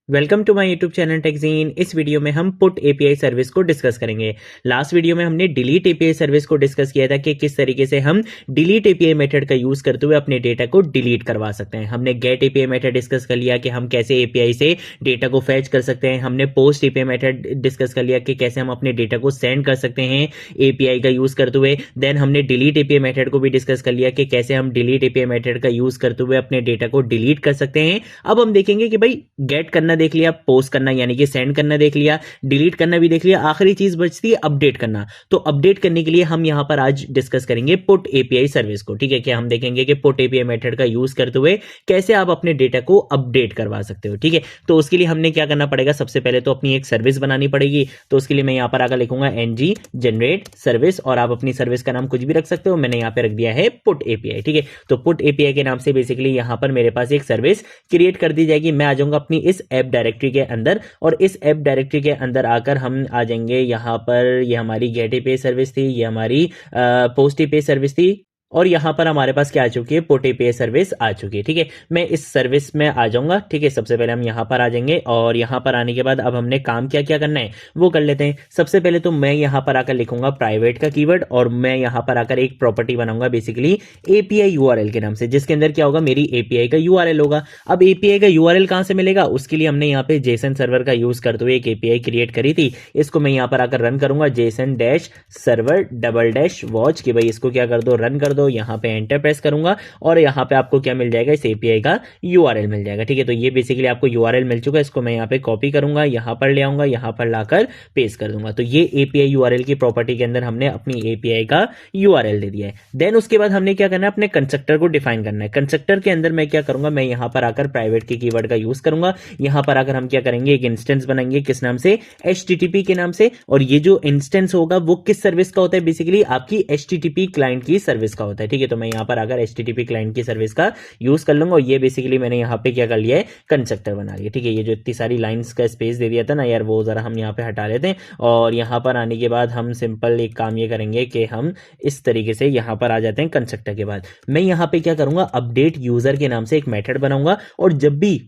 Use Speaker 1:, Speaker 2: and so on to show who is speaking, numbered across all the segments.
Speaker 1: Welcome to my YouTube channel Techgene. इस video में हम पुट एपीआई सर्विस को डिस्कस करेंगे। लास्ट वीडियो में हमने डिलीट एपीआई सर्विस को डिस्कस किया था कि किस तरीके से हम डिलीट एपीआई मेथड का यूज करते हुए अपने डेटा को डिलीट करवा सकते हैं। हमने गेट एपीआई मेथड डिस्कस कर लिया कि हम कैसे एपीआई से डेटा को फैच कर सकते हैं। हमने पोस्ट एपीआई मेथड डिस्कस कर लिया कि कैसे हम अपने डेटा को सेंड कर सकते हैं एपीआई का यूज करते हुए। देन हमने डिलीट एपीआई मेथड को भी डिस्कस कर लिया कि कैसे हम डिलीट एपीआई मेथड का यूज करते हुए अपने डेटा को डिलीट कर सकते हैं। अब हम देखेंगे कि भाई गेट करना देख लिया, पोस्ट करना यानी कि सेंड करना देख लिया, डिलीट करना भी देख लिया, आखिरी चीज बचती है अपडेट करना। तो अपडेट करने के लिए हम यहां पर आज डिस्कस करेंगे पुट एपीआई सर्विस को। ठीक है, कि हम देखेंगे कि पुट एपीआई मेथड का यूज करते हुए कैसे आप अपने डेटा को अपडेट करवा सकते हो। ठीक है, तो उसके लिए हमने क्या करना पड़ेगा, सबसे पहले तो अपनी एक सर्विस बनानी पड़ेगी। तो उसके लिए मैं यहां पर आकर लिखूंगा ng जनरेट सर्विस, और आप अपनी सर्विस का नाम कुछ भी रख सकते हो। मैंने यहां पर रख दिया है पुट एपीआई। ठीक है, तो पुट एपीआई के नाम से बेसिकली यहां पर मेरे पास एक सर्विस क्रिएट कर दी जाएगी। मैं आ जाऊंगा अपनी इस ऐप डायरेक्टरी के अंदर, और इस ऐप डायरेक्टरी के अंदर आकर हम आ जाएंगे यहां पर। ये हमारी गेट एपीआई सर्विस थी, ये हमारी पोस्ट एपीआई सर्विस थी, और यहां पर हमारे पास क्या आ चुकी है, पुट एपीआई सर्विस आ चुकी है। ठीक है, मैं इस सर्विस में आ जाऊंगा। ठीक है, सबसे पहले हम यहां पर आ जाएंगे, और यहां पर आने के बाद अब हमने काम क्या क्या करना है वो कर लेते हैं। सबसे पहले तो मैं यहां पर आकर लिखूंगा प्राइवेट का कीवर्ड, और मैं यहां पर आकर एक प्रॉपर्टी बनाऊंगा बेसिकली एपीआई यूआरएल के नाम से, जिसके अंदर क्या होगा, मेरी एपीआई का यूआरएल होगा। अब एपीआई का यूआरएल कहां से मिलेगा, उसके लिए हमने यहाँ पे जेसन सर्वर का यूज करते हुए एक एपीआई क्रिएट करी थी। इसको मैं यहां पर आकर रन करूंगा, Jason dash server double dash watch, कि भाई इसको क्या कर दो, रन कर दो। यहां पे एंटर प्रेस करूंगा, और यहां पे आपको क्या मिल जाएगा, इस एपीआई का यूआरएल मिल जाएगा। ठीक है, तो ये बेसिकली आपको यूआरएल मिल चुका है। इसको मैं यहां पे कॉपी करूंगा, यहां पर ले आऊंगा, यहां पर लाकर पेस्ट कर दूंगा। तो ये एपीआई यूआरएल की प्रॉपर्टी के अंदर हमने अपनी एपीआई का यूआरएल दे दिया है। देन उसके बाद हमने क्या करना है, अपने कंस्ट्रक्टर को डिफाइन करना है। कंस्ट्रक्टर के अंदर मैं क्या करूंगा, मैं यहां पर आकर प्राइवेट के कीवर्ड का यूज करूंगा। यहां पर आकर हम क्या करेंगे, एक इंस्टेंस बनाएंगे, किस नाम से, एचटीटीपी के नाम से। और ये जो इंस्टेंस होगा वो किस सर्विस का होता है, बेसिकली आपकी एचटीटीपी क्लाइंट की सर्विस का होता है। ठीक है, तो मैं यहां पर आकर एचटीटीपी क्लाइंट की सर्विस का यूज कर लूंगा, और ये बेसिकली मैंने यहाँ पे क्या कर लिया है, कंस्ट्रक्टर बना लिया। ठीक है, ये जो इतनी सारी लाइंस का स्पेस दे दिया था ना यार, वो जरा हम यहाँ पे हटा लेते हैं। और यहाँ पर आने के बाद हम सिंपल एक काम ये करेंगे कि हम इस तरीके से यहाँ पर आ जाते हैं। कंस्ट्रक्टर के बाद मैं यहाँ पे क्या करूंगा, अपडेट यूजर के नाम से एक मेथड बनाऊंगा, और जब भी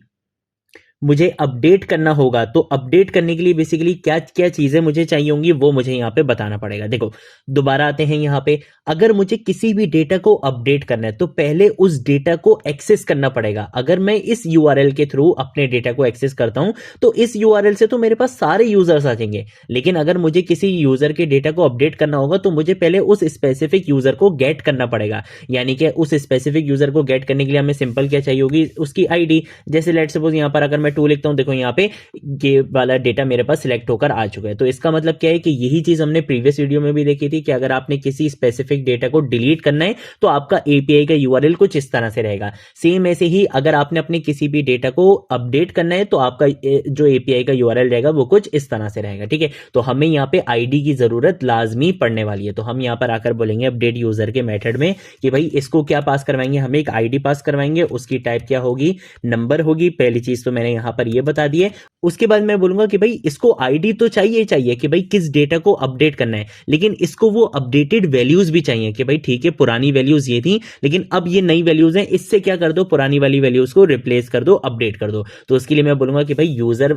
Speaker 1: मुझे अपडेट करना होगा तो अपडेट करने के लिए बेसिकली क्या क्या चीजें मुझे चाहिए होंगी वो मुझे यहां पे बताना पड़ेगा। देखो, दोबारा आते हैं यहां पे। अगर मुझे किसी भी डेटा को अपडेट करना है तो पहले उस डेटा को एक्सेस करना पड़ेगा। अगर मैं इस यूआरएल के थ्रू अपने डेटा को एक्सेस करता हूं तो इस यूआरएल से तो मेरे पास सारे यूजर्स आ जाएंगे, लेकिन अगर मुझे किसी यूजर के डेटा को अपडेट करना होगा तो मुझे पहले उस स्पेसिफिक यूजर को गेट करना पड़ेगा। यानी कि उस स्पेसिफिक यूजर को गेट करने के लिए हमें सिंपल क्या चाहिए होगी, उसकी आईडी। जैसे लेट सपोज यहां पर अगर मैं 2 लिखता हूं, देखो यहाँ पे ये वाला डेटा मेरे पास सिलेक्ट होकर आ चुका है। तो इसका मतलब क्या है कि यही चीज हमने प्रीवियस वीडियो में भी देखी थी कि अगर आपने किसी स्पेसिफिक डेटा को डिलीट करना है तो आपका एपीआई का यूआरएल कुछ इस तरह से रहेगा। सेम ऐसे ही अगर आपने अपने किसी भी डेटा को अपडेट करना है तो आपका जो एपीआई का यूआरएल रहेगा वो कुछ इस तरह से रहेगा। ठीक है, तो हमें यहाँ पे आईडी की जरूरत लाजमी पड़ने वाली है। तो हम यहाँ पर आकर बोलेंगे अपडेट यूजर के मेथड में कि भाई इसको क्या पास करवाएंगे, हमें एक आईडी पास करवाएंगे, उसकी टाइप क्या होगी, नंबर होगी। पहली चीज तो मैंने यहाँ पर ये बता दी है। उसके बाद मैं बोलूंगा कि भाई इसको आईडी तो चाहिए चाहिए कि भाई किस डेटा को अपडेट करना है, लेकिन इसको वो अपडेटेड वैल्यूज भी चाहिए कि भाई ठीक है पुरानी वैल्यूज ये थी लेकिन अब ये नई वैल्यूज हैं, इससे क्या कर दो, पुरानी वाली वैल्यूज को रिप्लेस कर दो, अपडेट कर दो। तो उसके लिए मैं बोलूंगा कि भाई यूजर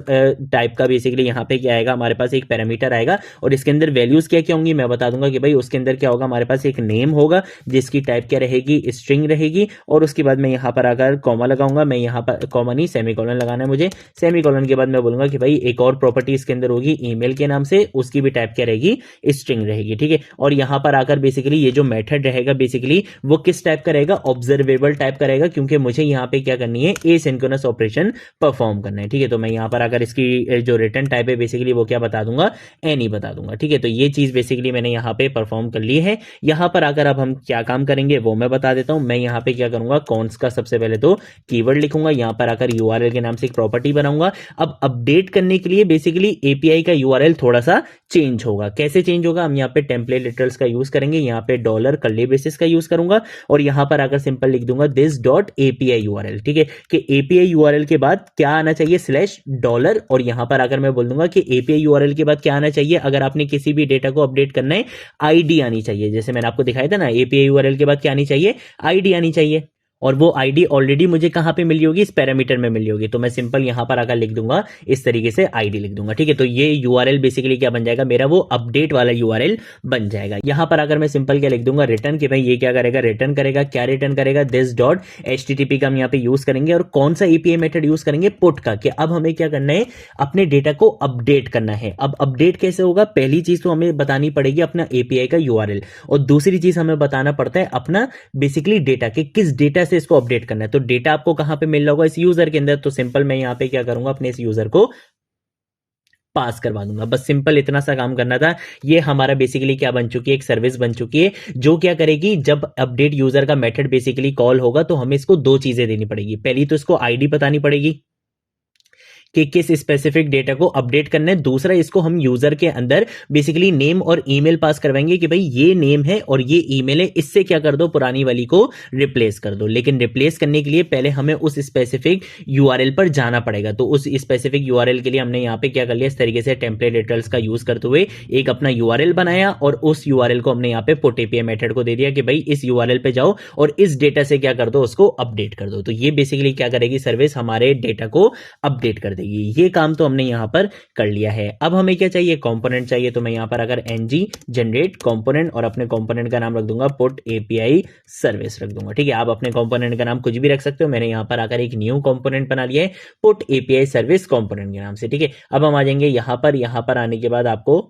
Speaker 1: टाइप का बेसिकली यहाँ पे क्या आएगा, हमारे पास एक पैरामीटर आएगा और इसके अंदर वैल्यूज क्या क्या होंगी मैं बता दूंगा कि भाई उसके अंदर क्या होगा, हमारे पास एक नेम होगा जिसकी टाइप क्या रहेगी, स्ट्रिंग रहेगी। और उसके बाद मैं यहाँ पर आकर कॉमा लगाऊंगा, मैं यहाँ पर कॉमा नहीं सेमीकोलन लगाना है मुझे। सेमीकोलन के बाद मैं बोलूंगा कि भाई एक और प्रॉपर्टी इसके अंदर होगी ईमेल के नाम से, उसकी भी टाइप क्या रहेगी, स्ट्रिंग रहेगी। ठीक है, और यहां पर आकर बेसिकली ये जो मेथड रहेगा बेसिकली वो किस टाइप का रहेगा, ऑब्जर्वेबल टाइप का रहेगा, क्योंकि मुझे यहां पे क्या करनी है, एसिंक्रोनस ऑपरेशन परफॉर्म करना है। ठीक है, तो मैं यहां पर आकर इसकी जो रिटर्न टाइप है बेसिकली वो क्या बता दूंगा, एनी बता दूंगा। ठीक है, तो ये चीज बेसिकली मैंने यहां पे परफॉर्म कर ली है। यहां पर आकर अब हम क्या काम करेंगे वो मैं बता देता हूं। मैं यहां पे क्या करूंगा, कॉन्स का सबसे पहले तो कीवर्ड लिखूंगा, यहां पर आकर यूआरएल के नाम से एक प्रॉपर्टी बनाऊंगा। अब अपडेट करने के लिए बेसिकली एपीआई का यूआरएल थोड़ा सा चेंज होगा। कैसे चेंज होगा, हम यहाँ पे टेम्पलेट लिटरल्स का यूज करेंगे, यहाँ पे डॉलर कर्ली ब्रेसेस का यूज करूंगा और यहां पर आकर सिंपल लिख दूंगा दिस डॉट एपीआई यूआरएल। ठीक है, कि एपीआई यूआरएल के बाद क्या आना चाहिए, स्लैश डॉलर। और यहां पर आकर मैं बोल दूंगा कि एपीआई यूआरएल के बाद क्या आना चाहिए, अगर आपने किसी भी डेटा को अपडेट करना है आईडी आनी चाहिए। जैसे मैंने आपको दिखाया था ना, एपीआई यूआरएल के बाद क्या आनी चाहिए, आईडी आनी चाहिए। और वो आईडी ऑलरेडी मुझे कहां पे मिली होगी, इस पैरामीटर में मिली होगी। तो मैं सिंपल यहां पर आकर लिख दूंगा, इस तरीके से आईडी लिख दूंगा, ठीक है। तो ये यूआरएल बेसिकली क्या बन जाएगा, मेरा वो अपडेट वाला यूआरएल बन जाएगा। यहां पर अगर मैं सिंपल क्या लिख दूंगा, रिटर्न, कि भाई ये क्या करेगा, रिटर्न करेगा, क्या रिटर्न करेगा, दिस डॉट एचटीटीपी का हम यहां पे यूज करेंगे। और कौन सा एपीआई मेथड यूज करेंगे, पुट का, कि अब हमें क्या करना है, अपने डेटा को अपडेट करना है। अब अपडेट कैसे होगा, पहली चीज तो हमें बतानी पड़ेगी अपना एपीआई का यूआरएल, और दूसरी चीज हमें बताना पड़ता है अपना बेसिकली डेटा, कि किस डेटा से इसको अपडेट करना है। तो डेटा आपको कहां पे मिल रहा होगा, इस यूजर के अंदर। तो सिंपल मैं यहां पे क्या करूंगा, अपने इस यूजर को पास करवा दूंगा। बस सिंपल इतना सा काम करना था। ये हमारा बेसिकली क्या बन चुकी है, एक सर्विस बन चुकी है, जो क्या करेगी, जब अपडेट यूजर का मेथड बेसिकली कॉल होगा तो हमें इसको दो चीजें देनी पड़ेगी। पहली तो इसको आईडी बतानी पड़ेगी कि किस स्पेसिफिक डेटा को अपडेट करना है। दूसरा, इसको हम यूजर के अंदर बेसिकली नेम और ईमेल पास करवाएंगे कि भाई ये नेम है और ये ईमेल है, इससे क्या कर दो, पुरानी वाली को रिप्लेस कर दो। लेकिन रिप्लेस करने के लिए पहले हमें उस स्पेसिफिक यूआरएल पर जाना पड़ेगा। तो उस स्पेसिफिक यूआरएल के लिए हमने यहाँ पे क्या कर लिया, इस तरीके से टेम्पलेट डिटेल्स का यूज करते हुए एक अपना यूआरएल बनाया, और उस यूआरएल को हमने यहाँ पे पुट एपीआई मेथड को दे दिया कि भाई इस यूआरएल पे जाओ और इस डेटा से क्या कर दो, उसको अपडेट कर दो। तो ये बेसिकली क्या करेगी, सर्विस हमारे डेटा को अपडेट कर देगी। ये काम तो हमने यहां पर कर लिया है। अब हमें क्या चाहिए, कंपोनेंट चाहिए। तो मैं यहां पर अगर ng जनरेट कंपोनेंट, और अपने कंपोनेंट का नाम रख दूंगा पुट एपीआई सर्विस रख दूंगा, ठीक है। आप अपने कंपोनेंट का नाम कुछ भी रख सकते हो। मैंने यहां पर आकर एक न्यू कंपोनेंट बना लिया है पुट एपीआई सर्विस कंपोनेंट के नाम से, ठीक है। अब हम आ जाएंगे यहां पर आने के बाद आपको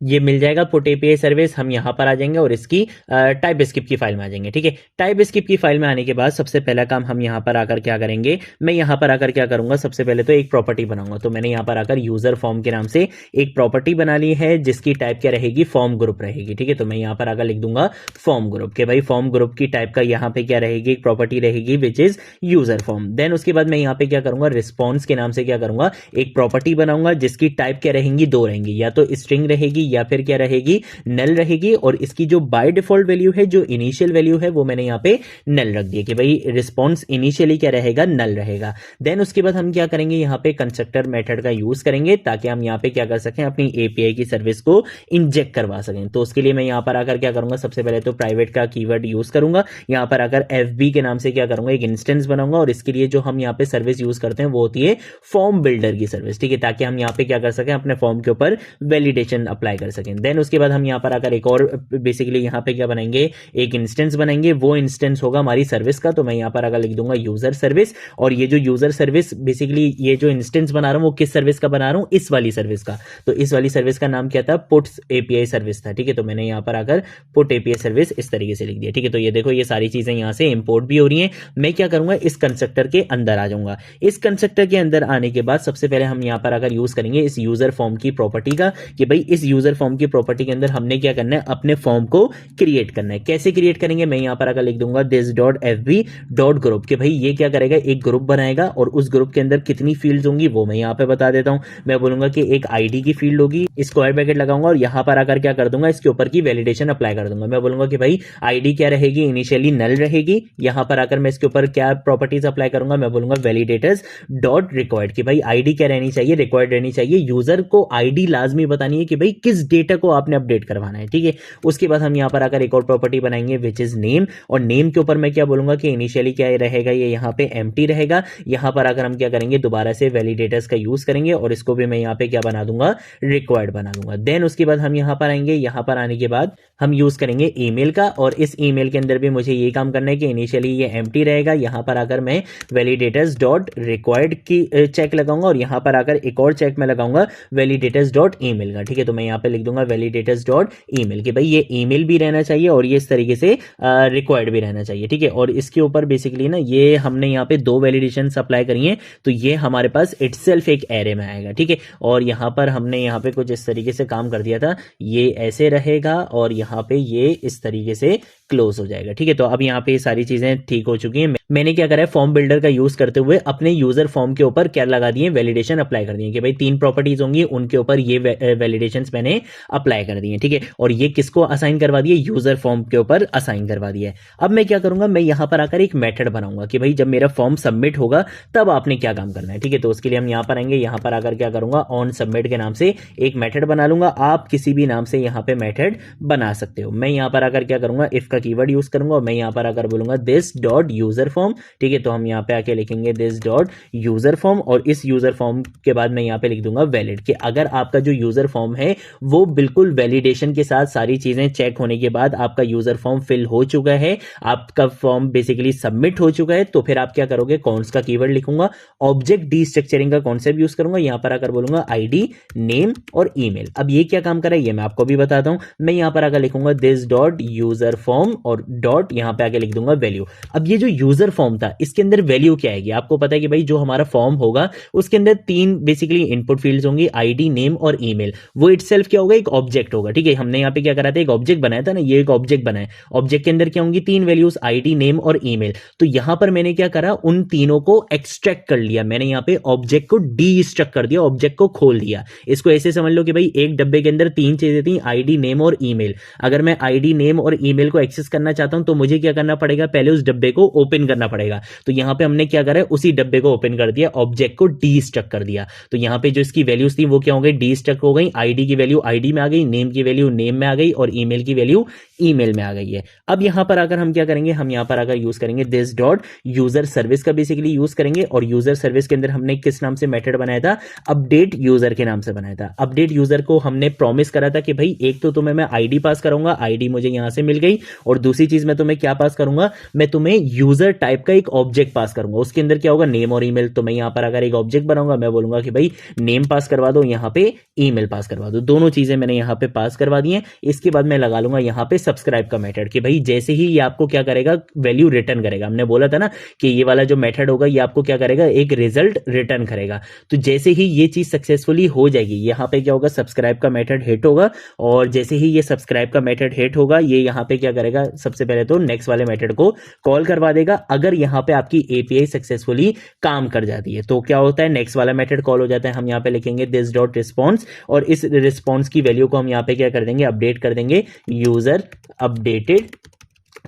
Speaker 1: ये मिल जाएगा पुट एपीआई सर्विस। हम यहां पर आ जाएंगे और इसकी टाइप स्क्रिप्ट की फाइल में आ जाएंगे, ठीक है। टाइप स्क्रिप्ट की फाइल में आने के बाद सबसे पहला काम हम यहां पर आकर क्या करेंगे, मैं यहां पर आकर क्या करूंगा, सबसे पहले तो एक प्रॉपर्टी बनाऊंगा। तो मैंने यहां पर आकर यूजर फॉर्म के नाम से एक प्रॉपर्टी बना ली है, जिसकी टाइप क्या रहेगी, फॉर्म ग्रुप रहेगी, ठीक है। तो मैं यहां पर आकर लिख दूंगा फॉर्म ग्रुप, के भाई फॉर्म ग्रुप की टाइप का यहां पे क्या रहेगी, एक प्रॉपर्टी रहेगी which is user form. Then उसके बाद मैं यहां पे क्या करूंगा, रिस्पॉन्स के नाम से क्या करूंगा, एक प्रॉपर्टी बनाऊंगा, जिसकी टाइप क्या रहेंगी, दो रहेंगी, या तो स्ट्रिंग रहेगी या फिर क्या रहेगी, नल रहेगी। और इसकी जो बाय डिफॉल्ट वैल्यू है, जो इनिशियल वैल्यू है, वो मैंने यहां पे नल रख दिया कि भाई रिस्पॉन्स इनिशियली क्या रहेगा, नल रहेगा। देन उसके बाद हम क्या करेंगे, यहां पे कंस्ट्रक्टर मेथड का यूज करेंगे, ताकि हम यहां पे क्या कर सकें, अपनी एपीआई की सर्विस को इंजेक्ट करवा सकें। तो उसके लिए मैं यहां पर आकर क्या करूंगा, सबसे पहले तो प्राइवेट का कीवर्ड यूज करूंगा। यहां पर आकर एफबी के नाम से क्या करूंगा, एक इंस्टेंस बनाऊंगा, और इसके लिए जो हम यहां पे सर्विस यूज करते हैं वो होती है फॉर्म बिल्डर की सर्विस, ठीक है, ताकि हम यहां पे क्या कर सकें, अपने फॉर्म के ऊपर वैलिडेशन अप्लाई कर सकें। देन उसके बाद हम यहां पर आकर एक और बेसिकली यहां पे क्या बनाएंगे, एक इंस्टेंस बनाएंगे, वो इंस्टेंस होगा हमारी सर्विस का। तो मैं यहां पर अगर लिख दूंगा यूजर सर्विस, और ये जो यूजर सर्विस बेसिकली ये जो इंस्टेंस बना रहा हूं वो किस सर्विस का बना रहा हूं, इस वाली सर्विस का। तो इस वाली सर्विस का नाम क्या था, पुट्स एपीआई सर्विस था, ठीक है। तो मैंने यहां पर आकर पुट एपीआई सर्विस इस तरीके से लिख दिया, ठीक है। तो ये देखो, ये सारी चीजें यहां से इंपोर्ट भी हो रही हैं। मैं क्या करूंगा, इस कंस्ट्रक्टर के अंदर आ जाऊंगा। इस कंस्ट्रक्टर के अंदर आने के बाद सबसे पहले हम यहां पर अगर यूज करेंगे इस यूजर फॉर्म की प्रॉपर्टी का, कि भाई इस यूजर फॉर्म की प्रॉपर्टी के अंदर हमने क्या करना है, अपने फॉर्म को क्रिएट करना है। कैसे क्रिएट करेंगे, मैं यहां पर अगर लिख दूंगा this dot FB dot group, कि भाई ये क्या करेगा, एक ग्रुप बनाएगा, और उस ग्रुप के अंदर कितनी फील्ड्स होंगी वो मैं यहां पे बता देता हूं। मैं बोलूंगा कि एक आईडी की फील्ड होगी, स्क्वायर ब्रैकेट लगाऊंगा, और यहां पर आकर क्या कर दूंगा, इसके ऊपर की वैलिडेशन अप्लाई कर दूंगा। मैं बोलूंगा कि भाई आईडी क्या रहेगी, इनिशियली नल रहेगी। यहां पर आकर मैं इसके ऊपर क्या प्रॉपर्टीज अप्लाई करूंगा, मैं बोलूंगा वैलिडेटर्स डॉट रिक्वायर्ड, कि भाई आईडी क्या रहनी चाहिए, रिक्वायर्ड रहनी चाहिए। यूजर को आईडी लाजमी बतानी है कि भाई किस डेटा को आपने अपडेट करवाना है, ठीक है। उसके बाद हम यहां पर आकर एक और प्रॉपर्टी बनाएंगे विच इज नेम, और नेम के ऊपर मैं क्या बोलूंगा कि इनिशियली क्या रहेगा, ये यहां पे एम्प्टी रहेगा। यहां पर आकर हम क्या करेंगे, दोबारा से वैलिडेटर्स का यूज करेंगे, और इसको भी मैं यहां पे क्या बना दूंगा, रिक्वायर्ड बना दूंगा। देन उसके बाद हम यहां पर आएंगे, यहां पर आने के बाद हम यूज करेंगे ईमेल का, और इस ईमेल के अंदर भी मुझे ये काम करना है कि इनिशियली ये एम्प्टी रहेगा। यहां पर आकर मैं वैलिडेटर्स डॉट रिक्वायर्ड की चेक लगाऊंगा, और यहां पर आकर एक और चेक मैं लगाऊंगा वैलिडेटर्स डॉट ईमेल का, ठीक है। तो मैं यहां पे लिख दूंगा वैलिडेटर्स डॉट ईमेल, कि भाई ये ईमेल भी रहना चाहिए और ये इस तरीके से रिक्वायर्ड भी रहना चाहिए, ठीक है। और इसके ऊपर बेसिकली ना ये हमने यहाँ पे दो वैलिडेशन अप्लाई करी है, तो ये हमारे पास इटसेल्फ एक एरे में आएगा, ठीक है। और यहाँ पर हमने यहाँ पे कुछ इस तरीके से काम कर दिया था, ये ऐसे रहेगा, और यहाँ पे ये इस तरीके से क्लोज हो जाएगा, ठीक है। तो अब यहाँ पे सारी चीजें ठीक हो चुकी हैं। मैंने क्या करा है, फॉर्म बिल्डर का यूज करते हुए अपने यूजर फॉर्म के ऊपर क्या लगा दिए, वैलिडेशन अप्लाई कर दिए, कि भाई 3 प्रॉपर्टीज होंगी, उनके ऊपर ये वैलिडेशंस मैंने अप्लाई कर दिए, ठीक है। और ये किसको असाइन करवा दिए, यूजर फॉर्म के ऊपर असाइन करवा दिया है। अब मैं क्या करूंगा, मैं यहां पर आकर एक मेथड बनाऊंगा कि भाई जब मेरा फॉर्म सबमिट होगा तब आपने क्या काम करना है, ठीक है। तो उसके लिए हम यहां पर आएंगे, यहां पर आकर क्या करूंगा, ऑन सबमिट के नाम से एक मेथड बना लूंगा। आप किसी भी नाम से यहां पे मेथड बना सकते हो। मैं यहां पर आकर क्या करूंगा, इफ का कीवर्ड यूज करूंगा, और मैं यहां पर आकर बोलूंगा दिस डॉट यूजर फॉर्म, ठीक है। तो हम यहाँ पे आके लिखेंगे दिस डॉट यूजर फॉर्म और इस यूजर फॉर्म के बाद मैं यहाँ पे लिख दूंगा वैलिड, कि अगर आपका जो यूजर फॉर्म है वो बिल्कुल वैलिडेशन के साथ सारी चीजें चेक होने के बाद आपका यूजर फॉर्म फिल हो चुका है, आपका फॉर्म बेसिकली सबमिट हो चुका है, तो फिर आप क्या करोगे, कॉन्स का कीवर्ड लिखूंगा, ऑब्जेक्ट डीस्ट्रक्चरिंग का कॉन्सेप्ट यूज करूंगा, यहां पर आकर बोलूंगा आईडी, नेम और ईमेल। अब ये क्या काम कर रहा है ये मैं आपको भी बताता हूं। मैं यहां पर आकर लिखूंगा दिस डॉट यूजर फॉर्म और डॉट यहां पे आके लिख दूंगा वैल्यू। अब ये जो यूजर फॉर्म था इसके अंदर वैल्यू क्या आएगी, आपको पता है कि भाई जो हमारा फॉर्म होगा उसके अंदर तीन बेसिकली इनपुट फील्ड्स होंगी, आईडी, नेम और ईमेल। वो इटसेल्फ क्या होगा, एक ऑब्जेक्ट होगा, ठीक है। हमने यहाँ पे क्या करा था, एक ऑब्जेक्ट बनाया था ना, ये एक ऑब्जेक्ट बनाया, ऑब्जेक्ट के अंदर क्या होंगी, तीन वैल्यूज, आईडी, नेम और ईमेल। तो यहां पर मैंने क्या करा, उन तीनों को एक्सट्रैक्ट कर लिया, मैंने यहाँ पे ऑब्जेक्ट को डीस्ट्रक्ट कर दिया, ऑब्जेक्ट को खोल दिया। इसको ऐसे समझ लो कि भाई एक डब्बे के अंदर तीन चीजें थी, आईडी, नेम और ईमेल। अगर मैं आईडी, नेम और ईमेल को एक्सेस करना चाहता हूं तो मुझे क्या करना पड़ेगा, पहले उस डब्बे को ओपन करना पड़ेगा। तो यहां पे हमने क्या करा है, उसी डब्बे को ओपन कर दिया, ऑब्जेक्ट को डीस्ट्रक्ट कर दिया। तो यहां पे जो इसकी वैल्यूज थी वो क्या हो गई, डीस्ट्रक्ट हो गई, आईडी की वैल्यू आईडी में आ गई, नेम की वैल्यू नेम में आ गई और ईमेल की वैल्यू ईमेल में आ गई है। अब यहां पर आकर हम क्या करेंगे, हम यहां पर आकर यूज करेंगे दिस डॉट यूजर सर्विस का बेसिकली यूज करेंगे। और यूजर सर्विस के अंदर हमने किस नाम से मेथड बनाया था, अपडेट यूजर के नाम से बनाया था। अपडेट यूजर को हमने प्रॉमिस करा था कि भाई एक तो तुम्हें मैं आईडी पास करूंगा, आईडी मुझे यहां से मिल गई, और दूसरी चीज मैं तुम्हें क्या पास करूंगा, मैं तुम्हें यूजर टाइप का एक ऑब्जेक्ट पास करूंगा, उसके अंदर क्या होगा, नेम और ईमेल। तो मैं यहां पर अगर एक ऑब्जेक्ट बनाऊंगा, मैं बोलूंगा कि भाई नेम पास करवा दो, यहां पे ईमेल पास करवा दो, दोनों चीजें मैंने यहां पे पास करवा दी हैं। इसके बाद मैं लगा लूंगा यहां पे सब्सक्राइब का मेथड, कि भाई जैसे ही ये आपको क्या करेगा, वैल्यू रिटर्न करेगा। हमने बोला था ना कि ये वाला जो मेथड होगा ये आपको क्या करेगा, एक रिजल्ट रिटर्न करेगा। तो जैसे ही ये चीज सक्सेसफुली हो जाएगी, यहां पे क्या होगा, सब्सक्राइब का मेथड हिट होगा, और जैसे ही ये सब्सक्राइब का मेथड हिट होगा, ये यहां पे क्या करेगा, सबसे पहले तो नेक्स्ट वाले मेथड को कॉल करवा देगा। अगर यहां पे आपकी एपीआई सक्सेसफुली काम कर जाती है तो क्या होता है, नेक्स्ट वाला मेथड कॉल हो जाता है। हम यहां पे लिखेंगे दिस डॉट रिस्पॉन्स, और इस रिस्पॉन्स की वैल्यू को हम यहां पे क्या कर देंगे, अपडेट कर देंगे, यूजर अपडेटेड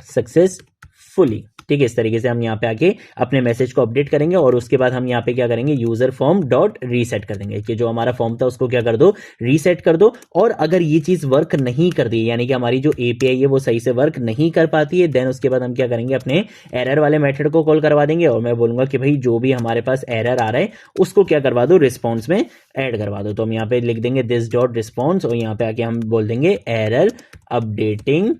Speaker 1: सक्सेसफुली, ठीक है। इस तरीके से हम यहाँ पे आके अपने मैसेज को अपडेट करेंगे, और उसके बाद हम यहाँ पे क्या करेंगे, यूजर फॉर्म डॉट रीसेट कर देंगे, कि जो हमारा फॉर्म था उसको क्या कर दो, रीसेट कर दो। और अगर ये चीज वर्क नहीं कर दी, यानी कि हमारी जो एपीआई है वो सही से वर्क नहीं कर पाती है, देन उसके बाद हम क्या करेंगे, अपने एरर वाले मेथड को कॉल करवा देंगे, और मैं बोलूंगा कि भाई जो भी हमारे पास एरर आ रहा है उसको क्या करवा दो, रिस्पॉन्स में ऐड करवा दो। तो हम यहाँ पे लिख देंगे दिस डॉट रिस्पॉन्स, और यहाँ पे आके हम बोल देंगे एरर अपडेटिंग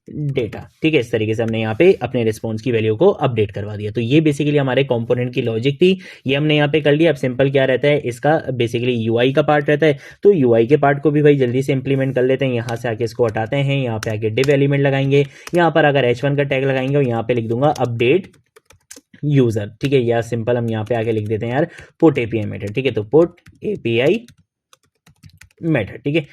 Speaker 1: डेटा, ठीक है। इस तरीके से हमने यहाँ पे अपने रिस्पॉन्स की वैल्यू को अपडेट करवा दिया। तो ये बेसिकली हमारे कंपोनेंट की लॉजिक थी, ये हमने यहाँ पे कर लिया। अब सिंपल क्या रहता है, इसका बेसिकली यूआई का पार्ट रहता है, तो यूआई के पार्ट को भी भाई जल्दी से इंप्लीमेंट कर लेते हैं। यहाँ से आके इसको हटाते हैं, यहाँ पे आके डिव एलिमेंट लगाएंगे, यहाँ पर अगर h1 का टैग लगाएंगे, और यहाँ पे लिख दूंगा अपडेट यूजर, ठीक है। या सिंपल हम यहाँ पे आके लिख देते हैं यार पुट एपीआई मेथड, ठीक है। तो पुट एपीआई मेथड, ठीक है।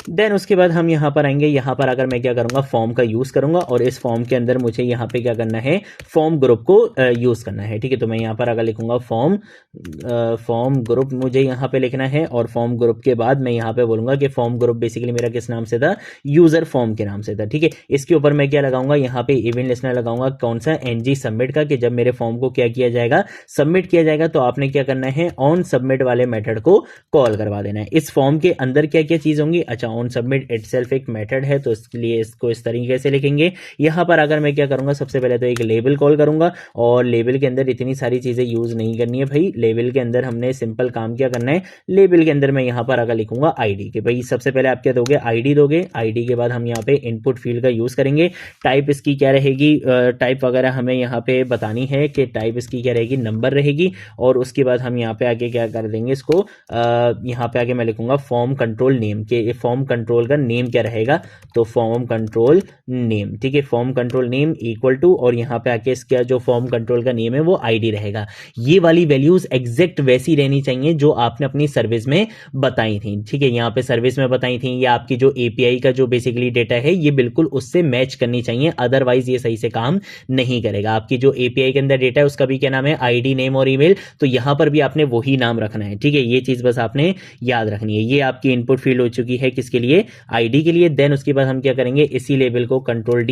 Speaker 1: देन उसके बाद हम यहाँ पर आएंगे, यहाँ पर अगर मैं क्या करूँगा, फॉर्म का यूज़ करूँगा, और इस फॉर्म के अंदर मुझे यहाँ पे क्या करना है, फॉर्म ग्रुप को यूज़ करना है, ठीक है। तो मैं यहाँ पर अगर लिखूँगा फॉर्म ग्रुप मुझे यहाँ पे लिखना है, और फॉर्म ग्रुप के बाद मैं यहाँ पे बोलूँगा कि फॉर्म ग्रुप बेसिकली मेरा किस नाम से था, यूज़र फॉर्म के नाम से था, ठीक है। इसके ऊपर मैं क्या लगाऊंगा, यहाँ पे इवेंट लिस्टनर लगाऊंगा, कौन सा, एनजी सबमिट का, कि जब मेरे फॉर्म को क्या किया जाएगा, सबमिट किया जाएगा, तो आपने क्या करना है, ऑन सबमिट वाले मेथड को कॉल करवा देना है। इस फॉर्म के अंदर क्या क्या चीज़ होंगी, अच्छा ऑन सबमिट इटसेल्फ एक मेथड है, तो इसके लिए इसको इस तरीके से लिखेंगे। यहाँ पर अगर मैं क्या करूँगा, सबसे पहले तो एक लेबल कॉल करूँगा, और लेबल के अंदर इतनी सारी चीज़ें यूज़ नहीं करनी है भाई। लेबल के अंदर हमने सिंपल काम क्या करना है, लेबल के अंदर मैं यहाँ पर अगर लिखूंगा आईडी, के भाई सबसे पहले आप क्या दोगे, आईडी दोगे। आईडी के बाद हम यहाँ पे इनपुट फील्ड का यूज़ करेंगे। टाइप इसकी क्या रहेगी, टाइप वगैरह हमें यहाँ पे बतानी है कि टाइप इसकी क्या रहेगी, नंबर रहेगी। और उसके बाद हम यहाँ पे आके क्या कर देंगे, इसको यहाँ पे आके मैं लिखूंगा फॉर्म कंट्रोल नेम, के फॉर्म कंट्रोल का नेम क्या रहेगा, तो फॉर्म कंट्रोल नेम, ठीक है। Form control name equal to, और यहाँ पे आके इसका जो फॉर्म कंट्रोल का नेम है वो आईडी रहेगा। ये वाली वैल्यूज एग्जैक्ट वैसी रहनी चाहिए जो आपने अपनी सर्विस में बताई थी, ठीक है। यहाँ पे सर्विस में बताई थी, या आपकी जो एपीआई का जो बेसिकली डेटा है ये बिल्कुल उससे मैच करनी चाहिए, अदरवाइज ये सही से काम नहीं करेगा। आपकी जो एपीआई के अंदर डेटा है उसका भी क्या नाम है, आईडी, नेम और ईमेल, तो यहाँ पर भी आपने वही नाम रखना है, ठीक है। ये चीज बस आपने याद रखनी है। ये आपकी इनपुट फील्ड हो चुकी है किस किसके लिए, आईडी के लिए। देन उसके बाद हम क्या करेंगे, इसी लेबल को कंट्रोल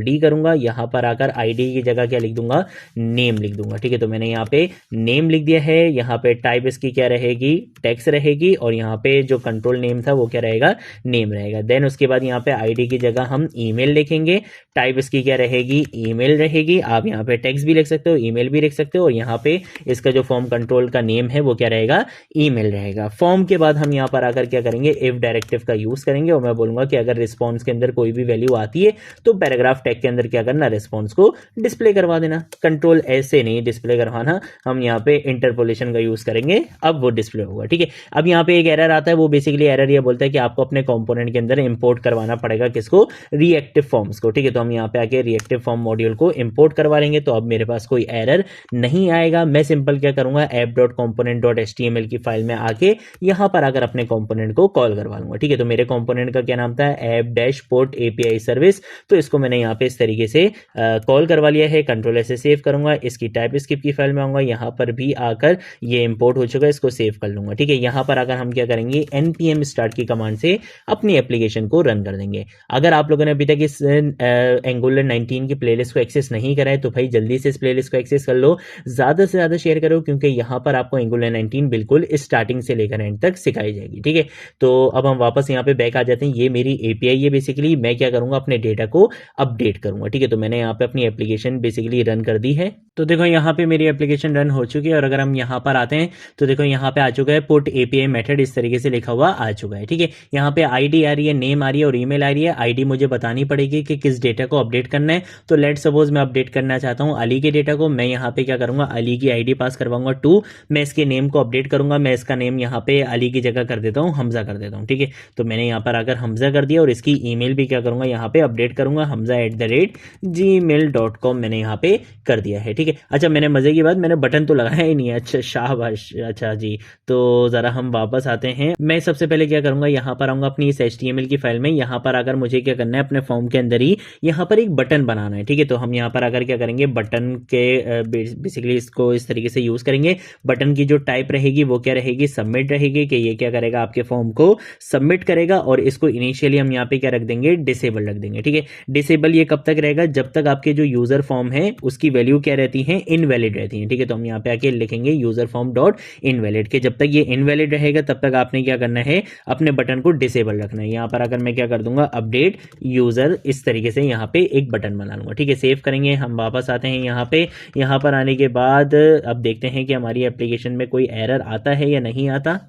Speaker 1: डी करूंगा, यहां पर आकर आईडी की जगह क्या लिख दूंगा, नेम लिख दूंगा। ठीक है, तो मैंने यहाँ पे नेम लिख दिया है। यहाँ पे टाइप इसकी क्या रहेगी, टेक्स्ट रहेगी, और यहाँ पे जो कंट्रोल नेम था वो क्या रहेगा, नेम रहेगा। देन उसके बाद यहाँ पे आईडी की जगह हम ईमेल लिखेंगे, टाइप इसकी क्या रहेगी, ईमेल रहेगी। आप यहाँ पे टेक्स्ट भी लिख सकते हो, ईमेल भी लिख सकते हो, और यहाँ पे इसका जो फॉर्म कंट्रोल का नेम है वो क्या रहेगा, ईमेल रहेगा। फॉर्म के बाद हम यहाँ पर आकर क्या करेंगे, इफ डायरेक्टिव का यूज करेंगे, और मैं बोलूंगा कि अगर रिस्पॉन्स के अंदर कोई भी वैल्यू आती है तो पैराग्राफ टैग के अंदर क्या करना, रिस्पॉन्स को डिस्प्ले करवा देना। कंट्रोल ऐसे नहीं डिस्प्ले करवाना, हम यहाँ पे इंटरपोलेशन का यूज करेंगे, अब वो डिस्प्ले होगा। ठीक है, अब यहाँ पे एक एरर आता है, वो बेसिकली एरर ये बोलता है कि आपको अपने कंपोनेंट के अंदर इंपोर्ट करवाना पड़ेगा, किसको, रिएक्टिव फॉर्म्स को। ठीक है, तो हम यहाँ पे आके रिएक्टिव फॉर्म मॉड्यूल को इंपोर्ट करवा लेंगे, तो अब मेरे पास कोई एरर नहीं आएगा। मैं सिंपल क्या करूंगा, app.component.html की फाइल में आके यहाँ पर आकर अपने कंपोनेंट को कॉल करवा लूंगा। ठीक है, तो मेरे कंपोनेंट का क्या नाम था, app-port API सर्विस, तो इसको मैंने यहाँ पे इस तरीके से कॉल करवा लिया है। कंट्रोल से सेव करूंगा, इसकी टाइप स्क्रिप्ट की फाइल में आऊंगा, यहाँ पर भी आकर ये इंपोर्ट हो चुका है, इसको सेव कर लूंगा। ठीक है, यहाँ पर आकर हम क्या करेंगे, npm start की कमांड से अपनी एप्लीकेशन को रन कर देंगे। अगर आप लोगों ने अभी तक इस एंगुलर 19 की प्लेलिस्ट को एक्सेस नहीं करा है तो भाई जल्दी से इस प्लेलिस्ट को एक्सेस कर लो, ज्यादा से ज्यादा शेयर करो, क्योंकि यहाँ पर आपको एंगुलर 19 बिल्कुल स्टार्टिंग से लेकर एंड तक सिखाई जाएगी। ठीक है, तो अब हम वापस यहाँ पे बैक आ जाते हैं। ये मेरी एपीआई है, बेसिकली मैं क्या करूंगा, अपने डेटा को अपडेट करूंगा। ठीक है, तो मैंने यहाँ पे अपनी एप्लीकेशन बेसिकली रन कर दी है। तो देखो यहाँ पे मेरी एप्लीकेशन रन हो चुकी है, और अगर हम यहाँ पर आते हैं तो देखो यहाँ पे आ चुका है पुट एपीआई मेथड, इस तरीके से लिखा हुआ आ चुका है। ठीक है, यहाँ पे आईडी आ रही है, नेम आ रही है और ईमेल आ रही है। आईडी मुझे बतानी पड़ेगी कि किस डेटा को अपडेट करना है। तो लेट सपोज मैं अपडेट करना चाहता हूँ अली के डेटा को, मैं यहाँ पे क्या करूंगा, अली की आईडी पास करवाऊंगा 2, मैं इसके नेम को अपडेट करूंगा, मैं इसका नेम यहाँ पे अली की जगह कर देता हूँ, हमजा कर देता हूँ। ठीक है, तो मैंने यहाँ पर आकर हमजा कर दिया, और इसकी ईमेल भी क्या करूंगा, यहाँ पे अपडेट करूंगा, hamza@gmail.com मैंने यहाँ पे कर दिया है। ठीक है, अच्छा मैंने मजे की बात, मैंने बटन तो लगाया ही नहीं है। अच्छा शाबाश, अच्छा जी, तो जरा हम वापस आते हैं। मैं सबसे पहले क्या करूंगा, यहाँ पर आऊंगा अपनी इस HTML की फाइल में, यहाँ पर आकर मुझे क्या करना है, अपने फॉर्म के अंदर ही यहाँ पर एक बटन बनाना है। ठीक है, तो हम यहाँ पर आकर क्या करेंगे, बटन के बेसिकली इसको इस तरीके से यूज करेंगे। बटन की जो टाइप रहेगी वो क्या रहेगी, सबमिट रहेगी, कि ये क्या करेगा, आपके फॉर्म को सबमिट करेगा, और इसको इनिशियली हम यहाँ पे क्या रख देंगे, डिसेबल रख देंगे। ठीक है, डिसेबल ये कब तक रहेगा, जब तक आपके जो यूजर फॉर्म है उसकी वैल्यू क्या रहती है, इनवैलिड रहती है। ठीक है, तो हम यहाँ पे आके लिखेंगे यूजर फॉर्म डॉट इनवैलिड, के जब तक ये इनवैलिड रहेगा तब तक आपने क्या करना है, अपने बटन को डिसेबल रखना है। यहाँ पर अगर मैं क्या कर दूंगा, अपडेट यूजर, इस तरीके से यहाँ पे एक बटन बना लूंगा। ठीक है, सेव करेंगे, हम वापस आते हैं यहाँ पे। यहाँ पर आने के बाद अब देखते हैं कि हमारी एप्लीकेशन में कोई एरर आता है या नहीं आता।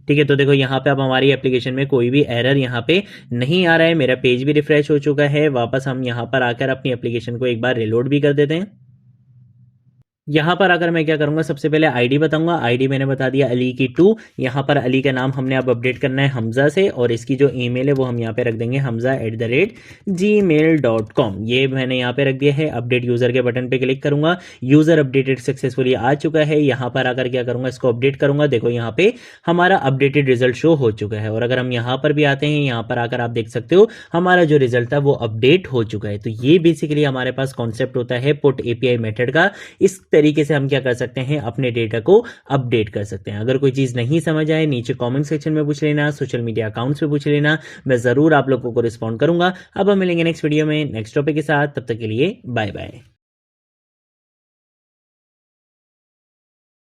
Speaker 1: ठीक है, तो देखो यहाँ पे अब हमारी एप्लीकेशन में कोई भी एरर यहाँ पे नहीं आ रहा है, मेरा पेज भी रिफ्रेश हो चुका है। वापस हम यहाँ पर आकर अपनी एप्लीकेशन को एक बार रिलोड भी कर देते हैं। यहाँ पर अगर मैं क्या करूंगा, सबसे पहले आईडी बताऊंगा। आईडी मैंने बता दिया अली की 2, यहाँ पर अली का नाम हमने अब अपडेट करना है हमजा से, और इसकी जो ईमेल है वो हम यहाँ पे रख देंगे hamza@gmail.com, ये मैंने यहाँ पे रख दिया है। अपडेट यूजर के बटन पे क्लिक करूंगा, यूजर अपडेटेड सक्सेसफुली आ चुका है। यहाँ पर आकर क्या करूंगा, इसको अपडेट करूंगा। देखो यहाँ पे हमारा अपडेटेड रिजल्ट शो हो चुका है, और अगर हम यहाँ पर भी आते हैं, यहाँ पर आकर आप देख सकते हो हमारा जो रिजल्ट था वो अपडेट हो चुका है। तो ये बेसिकली हमारे पास कॉन्सेप्ट होता है पुट एपीआई मेथड का। इस तरीके से हम क्या कर सकते हैं, अपने डेटा को अपडेट कर सकते हैं। अगर कोई चीज नहीं समझ आए, नीचे कमेंट सेक्शन में पूछ लेना, सोशल मीडिया अकाउंट्स पे पूछ लेना, मैं जरूर आप लोगों को रिस्पॉन्ड करूंगा। अब हम मिलेंगे नेक्स्ट वीडियो में नेक्स्ट टॉपिक के साथ, तब तक के लिए बाय बाय।